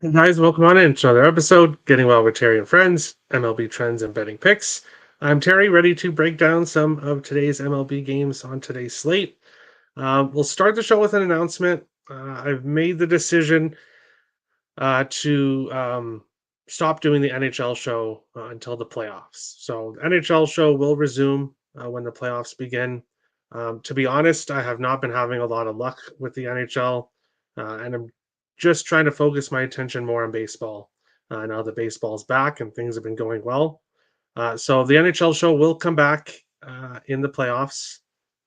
Hey guys, welcome on in to another episode, Getting Well with Terry and Friends, MLB Trends and Betting Picks. I'm Terry, ready to break down some of today's MLB games on today's slate. We'll start the show with an announcement. I've made the decision to stop doing the NHL show until the playoffs. So the NHL show will resume when the playoffs begin. To be honest, I have not been having a lot of luck with the NHL, and I'm just trying to focus my attention more on baseball. Now that baseball's back and things have been going well, so the NHL show will come back in the playoffs.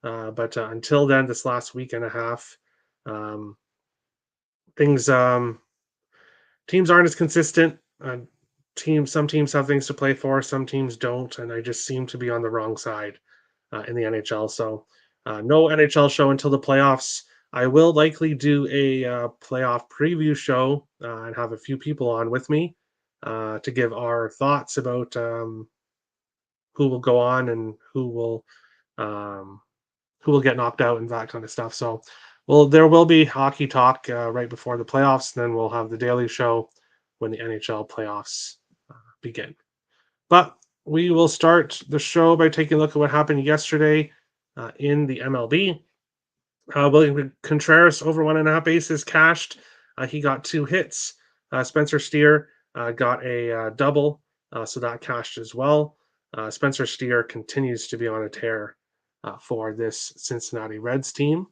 But until then, this last week and a half, um, things teams aren't as consistent. Some teams have things to play for, some teams don't, and I just seem to be on the wrong side in the NHL. So no NHL show until the playoffs. I will likely do a playoff preview show and have a few people on with me to give our thoughts about who will go on and um, who will get knocked out and that kind of stuff. So, well, there will be hockey talk right before the playoffs. Then we'll have the daily show when the NHL playoffs begin. But we will start the show by taking a look at what happened yesterday in the MLB. William Contreras over 1.5 bases cashed. He got 2 hits. Spencer Steer got a double, so that cashed as well. Spencer Steer continues to be on a tear for this Cincinnati Reds team.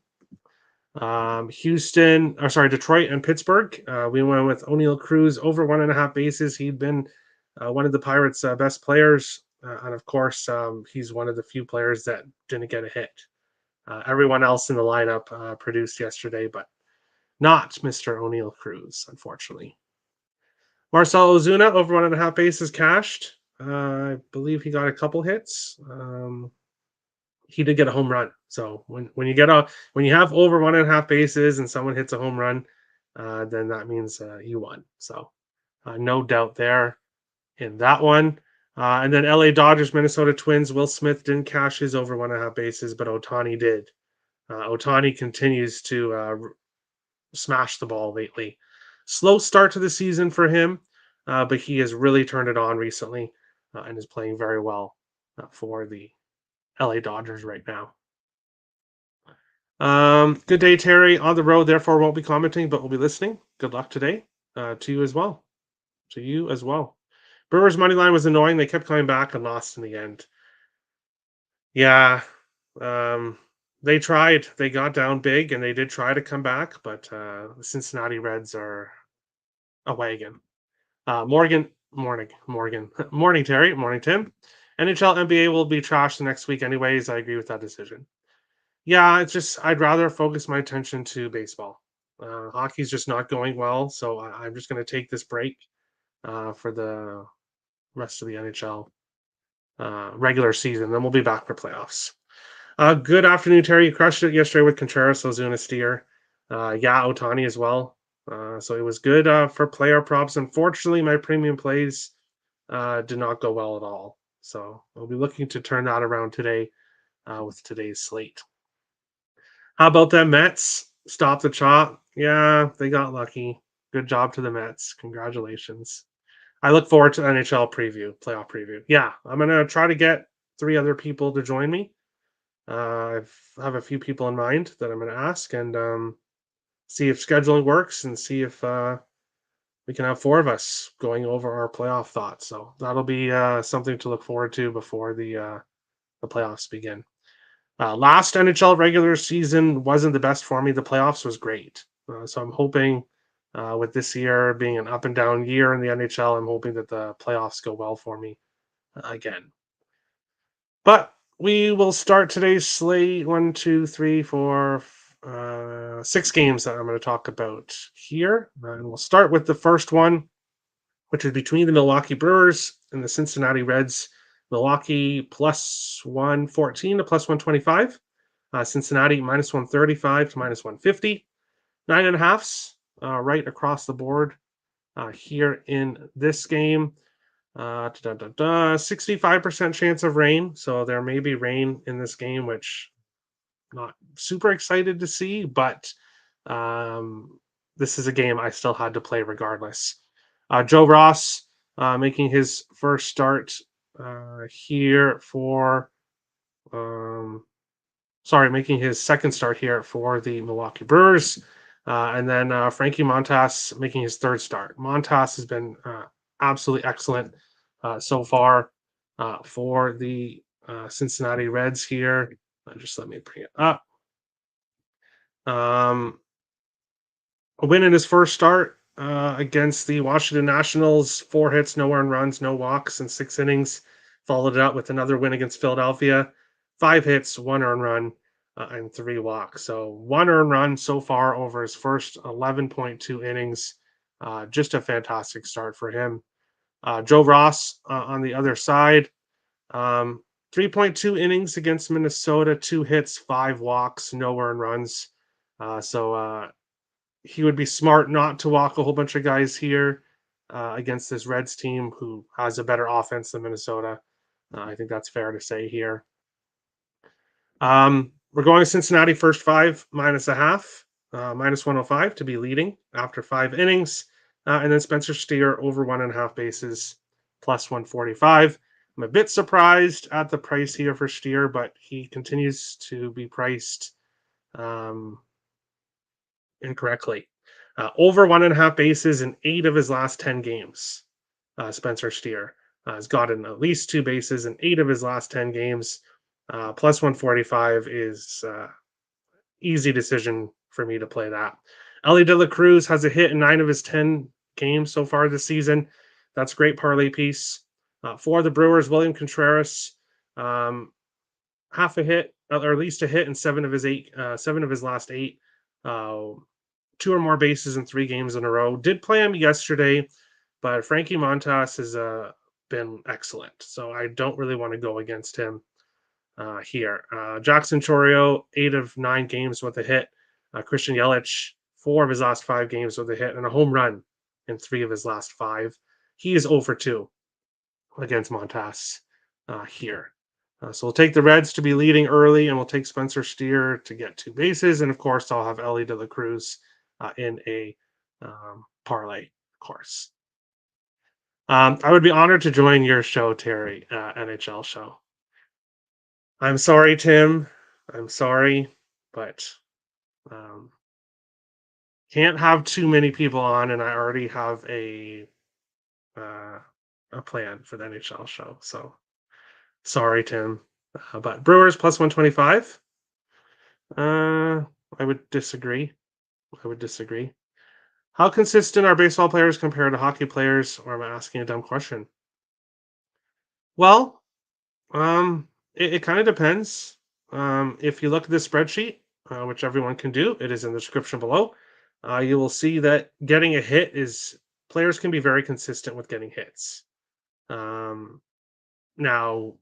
Detroit and Pittsburgh. We went with O'Neill Cruz over 1.5 bases. He'd been one of the Pirates' best players, and of course, he's one of the few players that didn't get a hit. Everyone else in the lineup produced yesterday, but not Mr. O'Neill Cruz, unfortunately. Marcell Ozuna over 1.5 bases cashed. I believe he got a couple hits. He did get a home run. So when you have over 1.5 bases and someone hits a home run, then that means you won. So no doubt there in that one. And then LA Dodgers, Minnesota Twins. Will Smith didn't cash his over 1.5 bases, but Otani did. Otani continues to smash the ball lately. Slow start to the season for him, but he has really turned it on recently and is playing very well for the LA Dodgers right now. Good day, Terry. On the road, therefore won't be commenting, but will be listening. Good luck today to you as well. To you as well. Brewers money line was annoying. They kept coming back and lost in the end. Yeah, they tried. They got down big and they did try to come back, but the Cincinnati Reds are a wagon. Morning, Terry. Morning, Tim. NHL, NBA will be trash the next week, anyways. I agree with that decision. Yeah, it's just I'd rather focus my attention to baseball. Hockey's just not going well, so I'm just going to take this break for the rest of the NHL regular season. Then we'll be back for playoffs. Good afternoon, Terry. You crushed it yesterday with Contreras, Ozuna, Steer. Yeah, Otani as well. So it was good for player props. Unfortunately, my premium plays did not go well at all. So I'll be looking to turn that around today with today's slate. How about them Mets? Stop the chop. Yeah, they got lucky. Good job to the Mets. Congratulations. I look forward to NHL preview, playoff preview. Yeah, I'm gonna try to get 3 other people to join me. I have a few people in mind that I'm gonna ask and see if scheduling works and see if we can have 4 of us going over our playoff thoughts. So that'll be something to look forward to before the playoffs begin. Last NHL regular season wasn't the best for me. The playoffs was great. So I'm hoping with this year being an up and down year in the NHL, I'm hoping that the playoffs go well for me again. But we will start today's slate. 1, 2, 3, 4, 6 games that I'm going to talk about here. And we'll start with the first one, which is between the Milwaukee Brewers and the Cincinnati Reds. Milwaukee plus 114 to plus 125. Cincinnati minus 135 to minus 150. 9.5s right across the board here in this game. 65% chance of rain. So there may be rain in this game, which I'm not super excited to see, but this is a game I still had to play regardless. Joe Ross making his first start here for, um, sorry, making his second start here for the Milwaukee Brewers. And then Frankie Montas making his third start. Montas has been absolutely excellent so far for the Cincinnati Reds here. Just let me bring it up. Um, a win in his first start against the Washington Nationals, 4 hits, no earned runs, no walks in 6 innings. Followed it up with another win against Philadelphia, 5 hits, 1 earned run, and 3 walks. So 1 earned run so far over his first 11.2 innings. Just a fantastic start for him. Joe Ross on the other side, 3.2 innings against Minnesota, 2 hits, 5 walks, no earned runs. So he would be smart not to walk a whole bunch of guys here against this Reds team who has a better offense than Minnesota. I think that's fair to say here. We're going Cincinnati first 5 minus a half, minus 105 to be leading after 5 innings. And then Spencer Steer over 1.5 bases, plus 145. I'm a bit surprised at the price here for Steer, but he continues to be priced incorrectly. Over 1.5 bases in 8 of his last 10 games. Spencer Steer has gotten at least 2 bases in 8 of his last 10 games. Plus 145 is easy decision for me to play that. Ellie De La Cruz has a hit in 9 of his 10 games so far this season. That's a great parlay piece. For the Brewers, William Contreras, half a hit, or at least a hit in 7 of his last 8. 2 or more bases in 3 games in a row. Did play him yesterday, but Frankie Montas has been excellent. So I don't really want to go against him here. Jackson Chorio, 8 of 9 games with a hit. Christian Yelich, 4 of his last 5 games with a hit and a home run in 3 of his last 5. He is 0 for 2 against Montas here. So we'll take the Reds to be leading early, and we'll take Spencer Steer to get 2 bases. And of course, I'll have Ellie De La Cruz in a parlay, of course. I would be honored to join your show, Terry, NHL show. I'm sorry, Tim. I'm sorry, but can't have too many people on, and I already have a plan for the NHL show. So sorry, Tim. But Brewers plus 125. I would disagree. How consistent are baseball players compared to hockey players? Or am I asking a dumb question? Well, it kind of depends. If you look at this spreadsheet, which everyone can do, it is in the description below. You will see that getting a hit is players can be very consistent with getting hits. Now,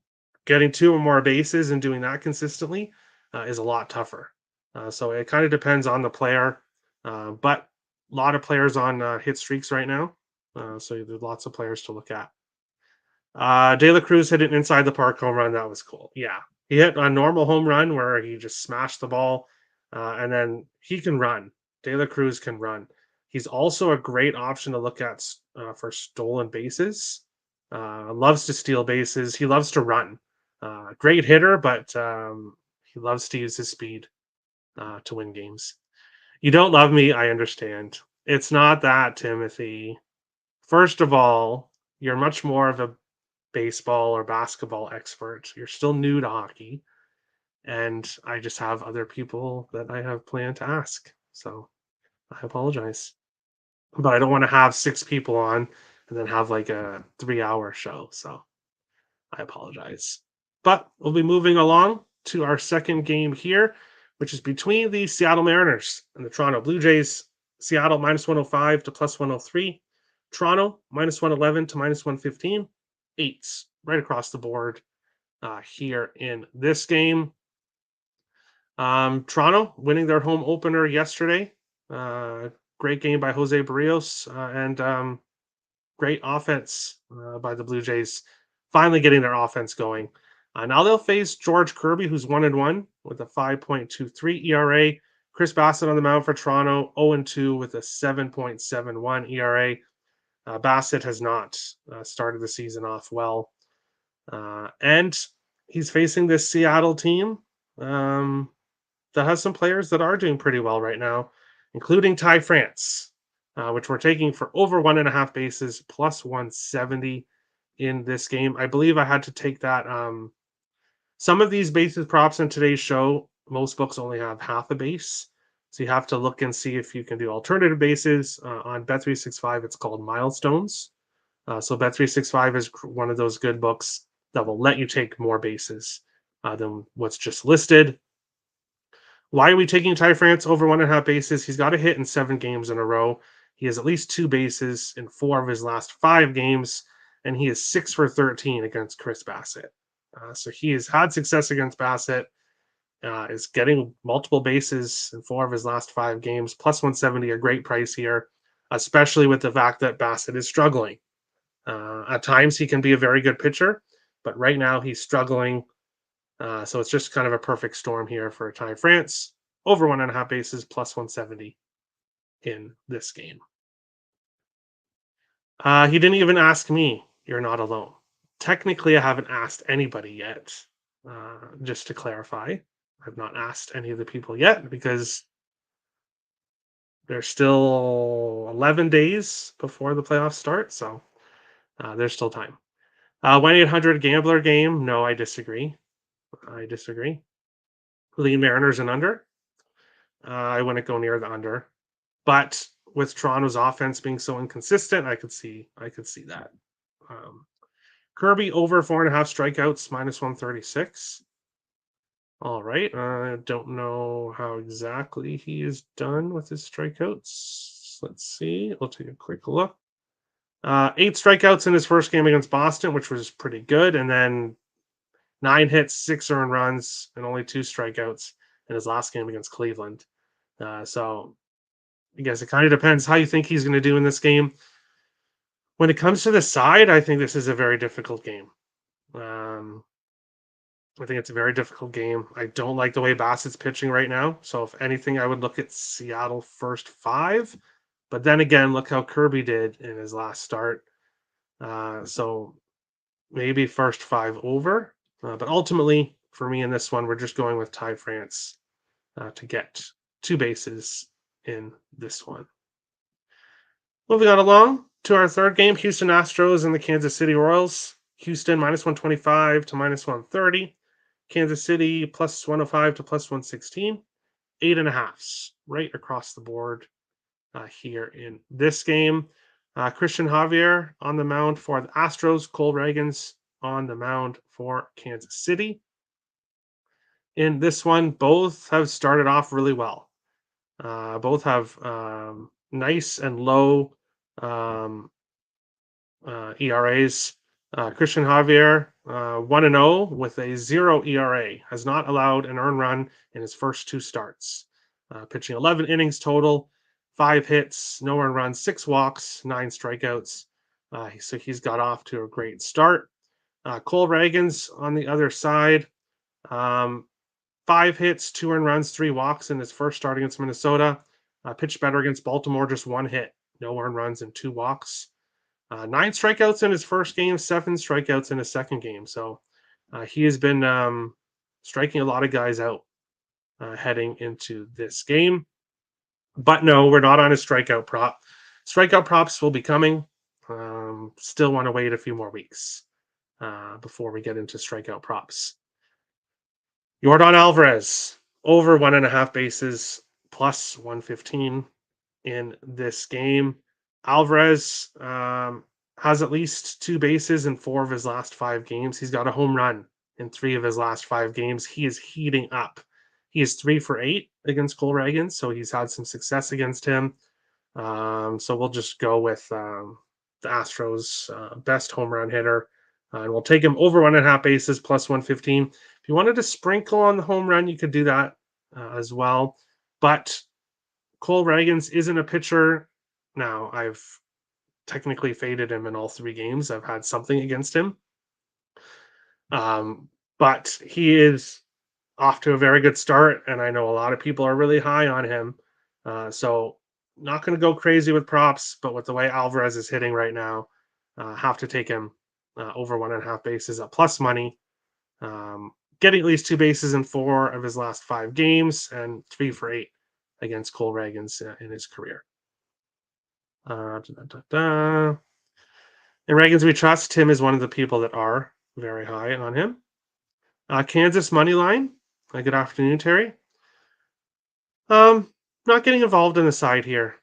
getting 2 or more bases and doing that consistently is a lot tougher. So it kind of depends on the player, but a lot of players on hit streaks right now. So there's lots of players to look at. De La Cruz hit an inside the park home run. That was cool. Yeah. He hit a normal home run where he just smashed the ball, and then he can run. De La Cruz can run. He's also a great option to look at for stolen bases. Loves to steal bases. He loves to run. Great hitter, but he loves to use his speed to win games. You don't love me, I understand. It's not that, Timothy. First of all, you're much more of a baseball or basketball expert. You're still new to hockey. And I just have other people that I have planned to ask. So I apologize. But I don't want to have 6 people on and then have like a 3-hour show. So I apologize. But we'll be moving along to our second game here, which is between the Seattle Mariners and the Toronto Blue Jays. Seattle minus 105 to plus 103. Toronto minus 111 to minus 115. 8s right across the board here in this game. Toronto winning their home opener yesterday. Great game by Jose Barrios and great offense by the Blue Jays, finally getting their offense going. Now they'll face George Kirby, who's 1-1 with a 5.23 ERA. Chris Bassett on the mound for Toronto, 0-2 with a 7.71 ERA. Bassett has not started the season off well. And he's facing this Seattle team that has some players that are doing pretty well right now, including Ty France, which we're taking for over 1.5 bases plus 170 in this game. I believe I had to take that. Some of these bases props in today's show, most books only have half a base. So you have to look and see if you can do alternative bases. On Bet365, it's called milestones. So Bet365 is one of those good books that will let you take more bases than what's just listed. Why are we taking Ty France over 1.5 bases? He's got a hit in 7 games in a row. He has at least 2 bases in 4 of his last 5 games, and he is 6 for 13 against Chris Bassett. So he has had success against Bassett, is getting multiple bases in 4 of his last 5 games, plus 170, a great price here, especially with the fact that Bassett is struggling. At times, he can be a very good pitcher, but right now he's struggling. So it's just kind of a perfect storm here for Ty France. Over 1.5 bases, plus 170 in this game. He didn't even ask me. You're not alone. Technically, I haven't asked anybody yet. Just to clarify, I've not asked any of the people yet because there's still 11 days before the playoffs start. So there's still time. 1-800 Gambler game. No, I disagree. Lean Mariners and under. I wouldn't go near the under. But with Toronto's offense being so inconsistent, I could see that. Kirby over 4.5 strikeouts, minus 136. All right. I don't know how exactly he is done with his strikeouts. Let's see. We'll take a quick look. 8 strikeouts in his first game against Boston, which was pretty good. And then 9 hits, 6 earned runs, and only 2 strikeouts in his last game against Cleveland. So I guess it kind of depends how you think he's going to do in this game. When it comes to the side, I think this is a very difficult game. I think it's a very difficult game. I don't like the way Bassett's pitching right now. So if anything, I would look at Seattle first 5. But then again, look how Kirby did in his last start. So maybe first 5 over. But ultimately, for me in this one, we're just going with Ty France to get 2 bases in this one. Moving on along to our third game, Houston Astros and the Kansas City Royals. Houston minus 125 to minus 130. Kansas City plus 105 to plus 116. 8.5s right across the board here in this game. Christian Javier on the mound for the Astros. Cole Ragans on the mound for Kansas City. In this one, both have started off really well. Both have nice and low ERAs. Christian Javier, 1-0 with a 0 ERA, has not allowed an earned run in his first 2 starts. Pitching 11 innings total, 5 hits, no earned runs, 6 walks, 9 strikeouts. So he's got off to a great start. Cole Ragans on the other side, 5 hits, 2 earned runs, 3 walks in his first start against Minnesota. Pitched better against Baltimore, just 1 hit, no earned runs, and 2 walks. 9 strikeouts in his first game, 7 strikeouts in his second game. So he has been striking a lot of guys out heading into this game. But no, we're not on a strikeout prop. Strikeout props will be coming. Still want to wait a few more weeks before we get into strikeout props. Yordan Alvarez, over 1.5 bases, plus 115 in this game. Alvarez has at least 2 bases in 4 of his last 5 games. He's got a home run in 3 of his last 5 games. He is heating up. He is 3 for 8 against Cole Ragans, so he's had some success against him. So we'll just go with the Astros' best home run hitter. And we'll take him over 1.5 bases plus 115. If you wanted to sprinkle on the home run, you could do that as well. But Cole Ragans isn't a pitcher. Now, I've technically faded him in all 3 games. I've had something against him. But he is off to a very good start, and I know a lot of people are really high on him. So not going to go crazy with props, but with the way Alvarez is hitting right now, have to take him over 1.5 bases at plus money. Getting at least 2 bases in 4 of his last 5 games and 3 for 8 against Cole Ragans in his career. Da, da, da, da. And Ragans we trust. Tim is one of the people that are very high on him. Kansas money line. Good afternoon, Terry. Um, Not getting involved in the side here.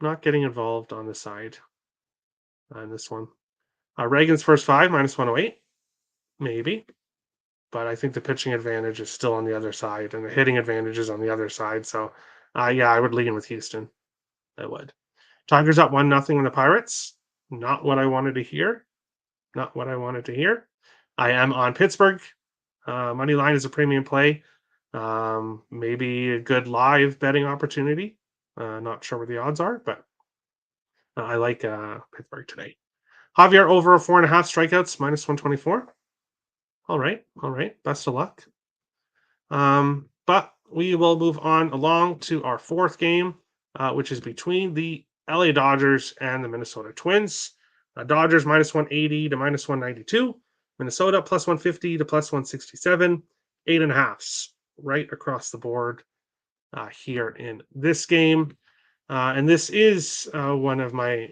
Not getting involved on the side on this one. Reagan's first 5 minus 108, maybe. But I think the pitching advantage is still on the other side, and the hitting advantage is on the other side. So, yeah, I would lean with Houston. I would. Tigers up 1-0 in the Pirates. Not what I wanted to hear. Not what I wanted to hear. I am on Pittsburgh. Money line is a premium play. Maybe a good live betting opportunity. Not sure what the odds are, but I like Pittsburgh today. Javier over 4.5 strikeouts, minus 124. All right. Best of luck. But we will move on along to our 4th game, which is between the LA Dodgers and the Minnesota Twins. Dodgers minus 180 to minus 192. Minnesota plus 150 to plus 167. 8.5s right across the board here in this game. And this is one of my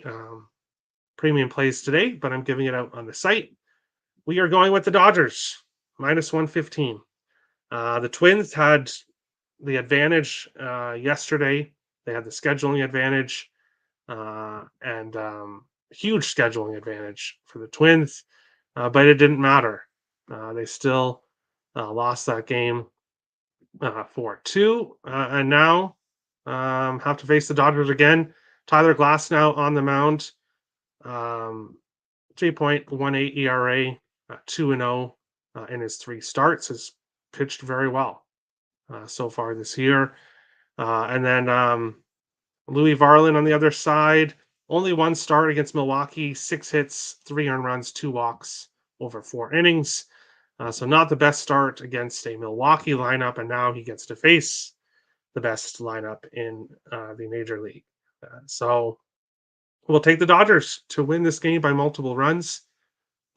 premium plays today, but I'm giving it out on the site. We are going with the Dodgers, minus 115. The Twins had the advantage yesterday. They had the scheduling advantage and huge scheduling advantage for the Twins, but it didn't matter. They still lost that game 4-2, and now have to face the Dodgers again. Tyler Glass now on the mound, 3.18 ERA, 2-0 in his 3 starts. Has pitched very well so far this year. And then Louis Varland on the other side, only 1 start against Milwaukee, 6 hits, 3 earned runs, 2 walks over 4 innings. So not the best start against a Milwaukee lineup, and now he gets to face the best lineup in the Major League. So we'll take the Dodgers to win this game by multiple runs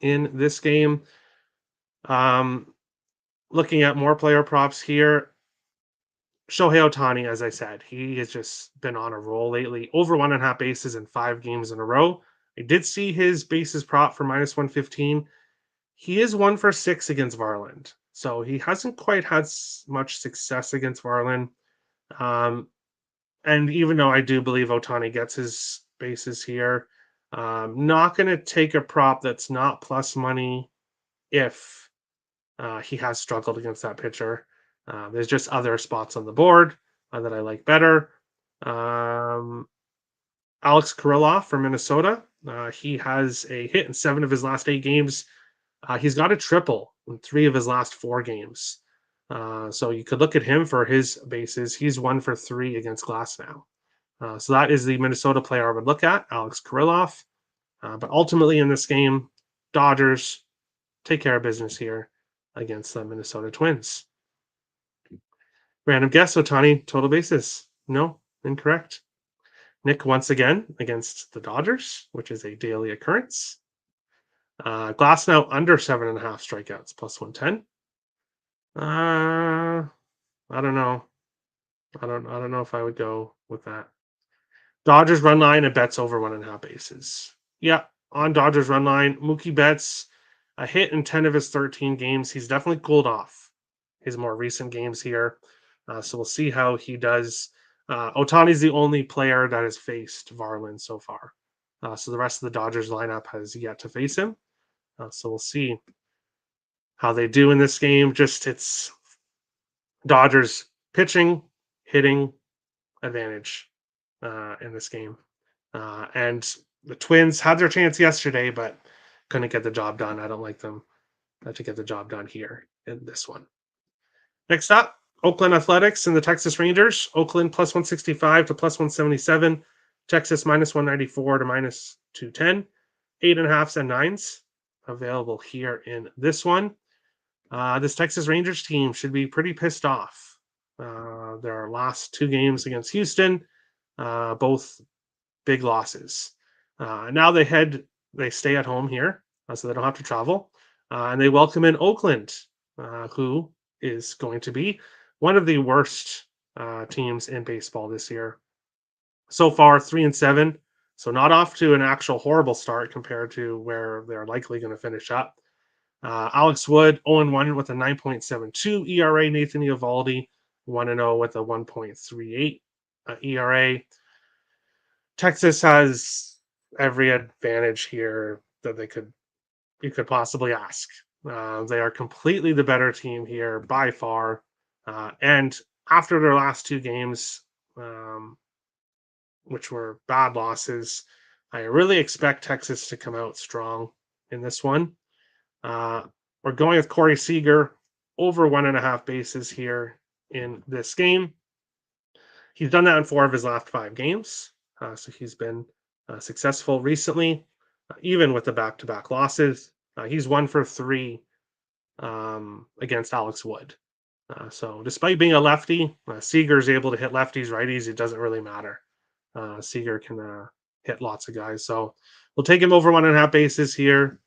in this game. Looking at more player props here, Shohei Ohtani, as I said, he has just been on a roll lately. Over 1.5 bases in 5 games in a row. I did see his bases prop for minus 115. He is 1 for 6 against Varland, so he hasn't quite had much success against Varland. And even though I do believe Ohtani gets his bases here, not going to take a prop that's not plus money if he has struggled against that pitcher. There's just other spots on the board that I like better. Alex Kirilloff from Minnesota. He has a hit in 7 of his last 8 games. He's got a triple in 3 of his last 4 games. So you could look at him for his bases. He's 1 for 3 against Glass now. So that is the Minnesota player I would look at, Alex Kirilloff. But ultimately in this game, Dodgers take care of business here against the Minnesota Twins. Random guess, Ohtani, total bases. No, incorrect. Nick once again against the Dodgers, which is a daily occurrence. Glass now under 7.5 strikeouts, plus 110. I don't know. I don't know if I would go with that. Dodgers run line and Betts over 1.5 bases. Yeah, on Dodgers run line, Mookie Betts, a hit in 10 of his 13 games. He's definitely cooled off his more recent games here. So we'll see how he does. Ohtani's the only player that has faced Varland so far. So the rest of the Dodgers lineup has yet to face him. So we'll see how they do in this game. Just it's Dodgers pitching, hitting advantage in this game. And the Twins had their chance yesterday, but couldn't get the job done. I don't like them to get the job done here in this one. Next up, Oakland Athletics and the Texas Rangers. Oakland plus 165 to plus 177. Texas minus 194 to minus 210. 8.5s and 9s available here in this one. This Texas Rangers team should be pretty pissed off. Their last two games against Houston, both big losses. Now they stay at home here, so they don't have to travel, and they welcome in Oakland, who is going to be one of the worst teams in baseball this year. So far, 3-7, so not off to an actual horrible start compared to where they're likely going to finish up. Alex Wood, 0-1 with a 9.72 ERA. Nathan Eovaldi, 1-0 with a 1.38 ERA. Texas has every advantage here that you could possibly ask. They are completely the better team here by far. And after their last two games, which were bad losses, I really expect Texas to come out strong in this one. We're going with Corey Seager over 1.5 bases here in this game. He's done that in 4 of his last 5 games. So he's been successful recently, even with the back-to-back losses. He's 1 for 3 against Alex Wood. So despite being a lefty, Seager's able to hit lefties, righties. It doesn't really matter. Seager can hit lots of guys. So we'll take him over 1.5 bases here.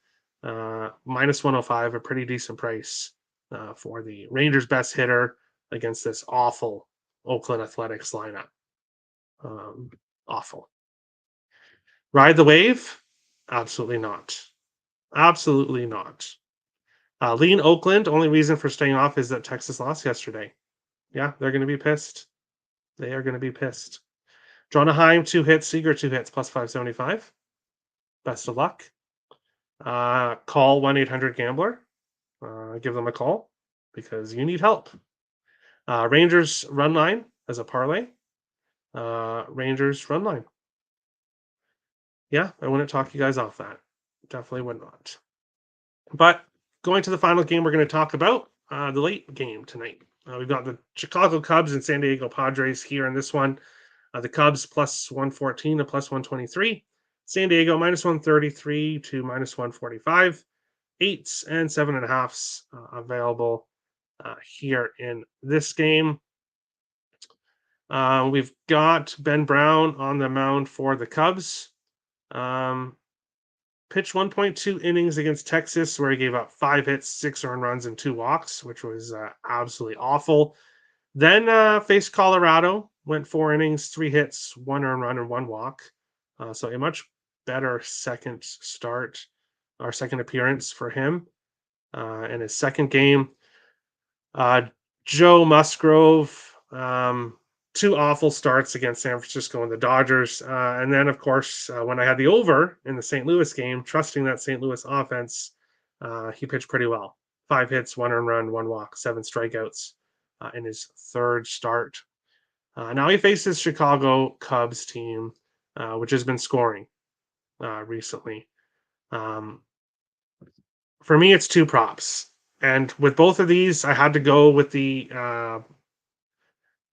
Minus 105, a pretty decent price for the Rangers' best hitter against this awful Oakland Athletics lineup. Awful. Ride the wave? Absolutely not. Absolutely not. Lean Oakland, only reason for staying off is that Texas lost yesterday. Yeah, they're going to be pissed. They are going to be pissed. Dronaheim, 2 hits. Seager, 2 hits, plus 575. Best of luck. Call 1-800-GAMBLER. Give them a call because you need help. Rangers run line as a parlay. Rangers run line. Yeah, I wouldn't talk you guys off that. Definitely would not. But going to the final game we're going to talk about, the late game tonight. We've got the Chicago Cubs and San Diego Padres here in this one. The Cubs plus 114 to plus 123. San Diego minus 133 to minus 145. 8s and 7.5s available here in this game. We've got Ben Brown on the mound for the Cubs. Pitched 1.2 innings against Texas, where he gave up 5 hits, 6 earned runs, and 2 walks, which was absolutely awful. Then faced Colorado, went 4 innings, 3 hits, 1 earned run, and 1 walk. So a much better second start, or second appearance for him in his second game. Joe Musgrove, 2 awful starts against San Francisco and the Dodgers. And then, of course, when I had the over in the St. Louis game, trusting that St. Louis offense, he pitched pretty well. 5 hits, 1 earned run, 1 walk, 7 strikeouts in his third start. Now he faces Chicago Cubs team, which has been scoring recently. For me, it's 2 props. And with both of these, I had to go with the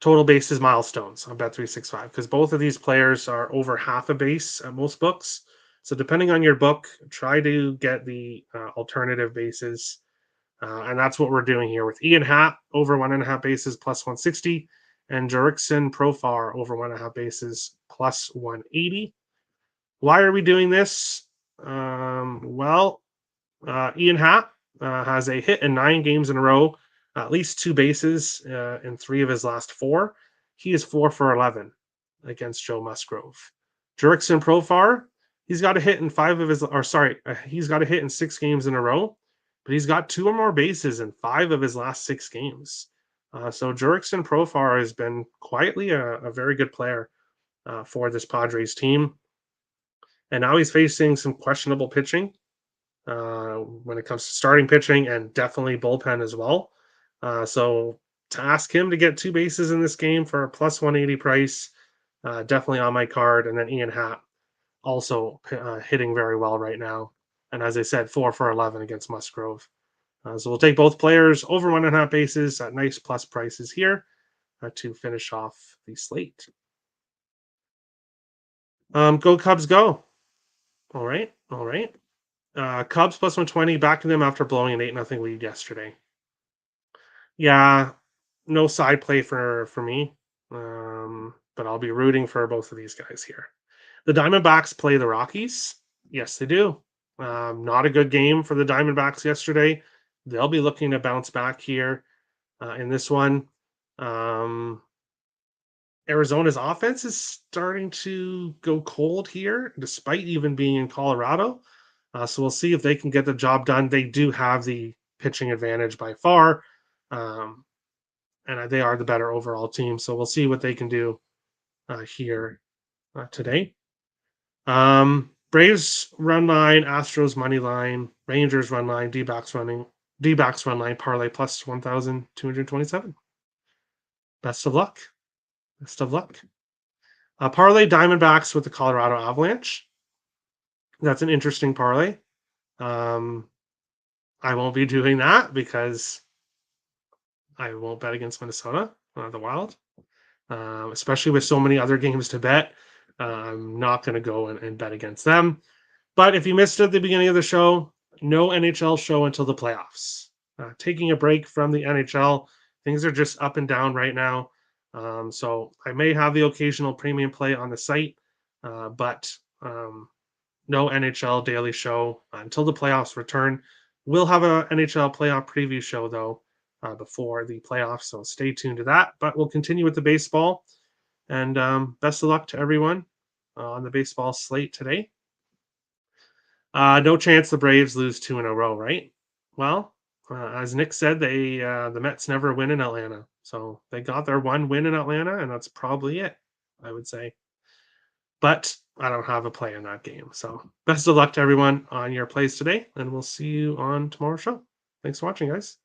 total bases milestones on Bet365 because both of these players are over half a base at most books. So depending on your book, try to get the alternative bases. And that's what we're doing here with Ian Happ over 1.5 bases plus 160 and Jurickson Profar over 1.5 bases plus 180. Why are we doing this? Ian Happ has a hit in 9 games in a row, at least 2 bases in 3 of his last 4. He is 4 for 11 against Joe Musgrove. Jurickson Profar, he's got a hit in 6 games in a row, but he's got 2 or more bases in 5 of his last 6 games. So Jurickson Profar has been quietly a very good player for this Padres team. And now he's facing some questionable pitching when it comes to starting pitching and definitely bullpen as well. So to ask him to get 2 bases in this game for a plus 180 price, definitely on my card. And then Ian Happ also hitting very well right now. And as I said, 4 for 11 against Musgrove. So we'll take both players over 1.5 bases at nice plus prices here to finish off the slate. Go Cubs, go. All right. Cubs plus 120, backing them after blowing an 8-0 lead yesterday. Yeah, no side play for me. But I'll be rooting for both of these guys here. The Diamondbacks play the Rockies. Yes, they do. Not a good game for the Diamondbacks yesterday. They'll be looking to bounce back here in this one. Um, Arizona's offense is starting to go cold here, despite even being in Colorado. So we'll see if they can get the job done. They do have the pitching advantage by far, um, and they are the better overall team. So we'll see what they can do here today. Braves run line, Astros money line, Rangers run line, D-backs run line parlay plus 1,227. Best of luck. Best of luck. Parlay Diamondbacks with the Colorado Avalanche. That's an interesting parlay. Um, I won't be doing that because I won't bet against Minnesota, the Wild, especially with so many other games to bet. I'm not going to go and bet against them. But if you missed it at the beginning of the show, no NHL show until the playoffs. Taking a break from the NHL. Things are just up and down right now. So I may have the occasional premium play on the site, but no NHL daily show until the playoffs return. We'll have a NHL playoff preview show though before the playoffs, so stay tuned to that. But we'll continue with the baseball, and best of luck to everyone on the baseball slate today. No chance the Braves lose two in a row, right? Well, as Nick said, the Mets never win in Atlanta, so they got their one win in Atlanta, and that's probably it, I would say. But I don't have a play in that game, so best of luck to everyone on your plays today, and we'll see you on tomorrow's show. Thanks for watching, guys.